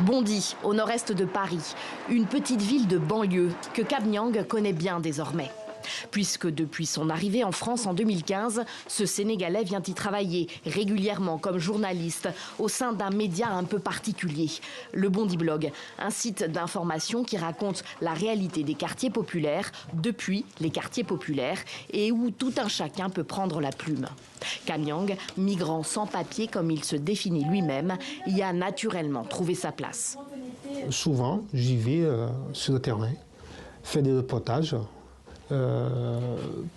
Bondy, au nord-est de Paris, une petite ville de banlieue que Cam Niang connaît bien désormais. Puisque depuis son arrivée en France en 2015, ce Sénégalais vient y travailler régulièrement comme journaliste au sein d'un média un peu particulier, le Bondy Blog, un site d'information qui raconte la réalité des quartiers populaires depuis les quartiers populaires et où tout un chacun peut prendre la plume. Cam Niang, migrant sans papier comme il se définit lui-même, y a naturellement trouvé sa place. Souvent, j'y vais sur le terrain, faire des reportages,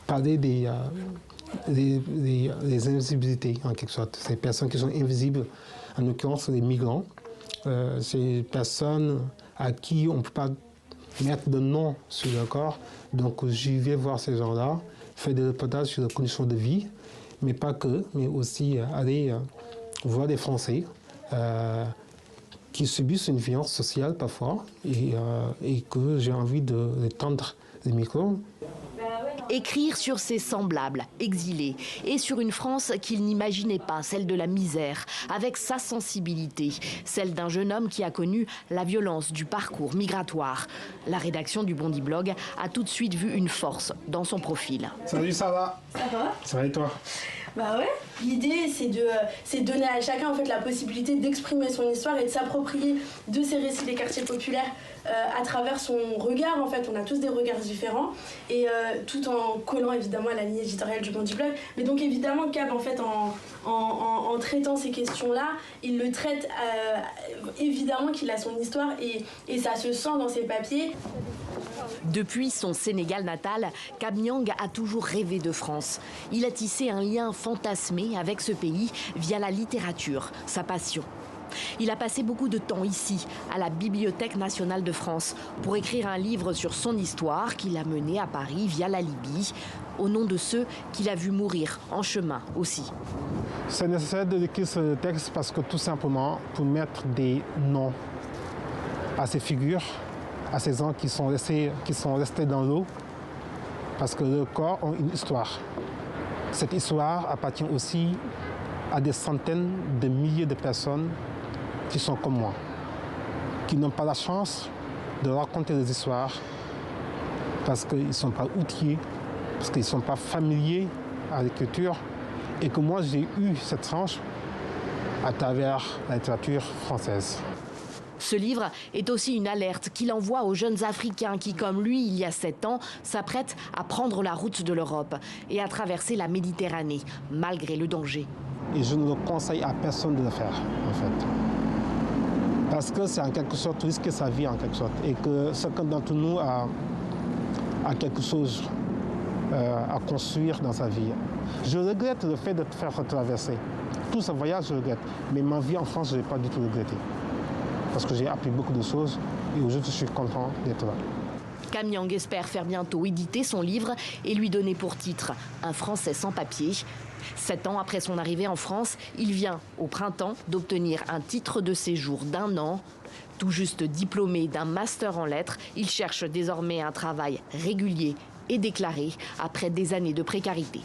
parler des invisibilités en quelque sorte. Ces personnes qui sont invisibles, en l'occurrence les migrants, ces personnes à qui on ne peut pas mettre de nom sur leur corps. Donc j'y vais voir ces gens-là, faire des reportages sur leurs conditions de vie, mais pas que, mais aussi aller voir des Français qui subissent une violence sociale parfois et que j'ai envie de tendre les micros. Écrire sur ses semblables, exilés, et sur une France qu'il n'imaginait pas, celle de la misère, avec sa sensibilité, celle d'un jeune homme qui a connu la violence du parcours migratoire. La rédaction du Bondy Blog a tout de suite vu une force dans son profil. Salut, ça va? Ça va? Ça va et toi? Bah ouais, l'idée c'est de donner à chacun en fait la possibilité d'exprimer son histoire et de s'approprier de ces récits des quartiers populaires à travers son regard. En fait, on a tous des regards différents et tout en collant évidemment à la ligne éditoriale du Bondy Blog. Mais donc évidemment Cab en fait en traitant ces questions-là, il le traite évidemment qu'il a son histoire et ça se sent dans ses papiers. Depuis son Sénégal natal, Cam Niang a toujours rêvé de France. Il a tissé un lien fantasmé avec ce pays via la littérature, sa passion. Il a passé beaucoup de temps ici, à la Bibliothèque nationale de France, pour écrire un livre sur son histoire qu'il a mené à Paris via la Libye, au nom de ceux qu'il a vus mourir en chemin aussi. C'est nécessaire d'écrire ce texte parce que tout simplement, pour mettre des noms à ces figures, à ces gens qui sont restés dans l'eau, parce que leurs corps ont une histoire. Cette histoire appartient aussi à des centaines de milliers de personnes qui sont comme moi, qui n'ont pas la chance de raconter des histoires parce qu'ils ne sont pas outillés, parce qu'ils ne sont pas familiers à l'écriture, et que moi j'ai eu cette chance à travers la littérature française. Ce livre est aussi une alerte qu'il envoie aux jeunes Africains qui, comme lui, il y a 7 ans, s'apprêtent à prendre la route de l'Europe et à traverser la Méditerranée, malgré le danger. Et je ne le conseille à personne de le faire, en fait. Parce que c'est en quelque sorte risquer sa vie, en quelque sorte. Et que chacun d'entre nous a quelque chose à construire dans sa vie. Je regrette le fait de te faire traverser. Tout ce voyage, je regrette. Mais ma vie en France, je n'ai pas du tout regretté. Parce que j'ai appris beaucoup de choses et aujourd'hui je suis content d'être là. Cam Niang espère faire bientôt éditer son livre et lui donner pour titre Un Français sans papier. 7 ans après son arrivée en France, il vient au printemps d'obtenir un titre de séjour d'1 an. Tout juste diplômé d'un master en lettres, il cherche désormais un travail régulier et déclaré après des années de précarité.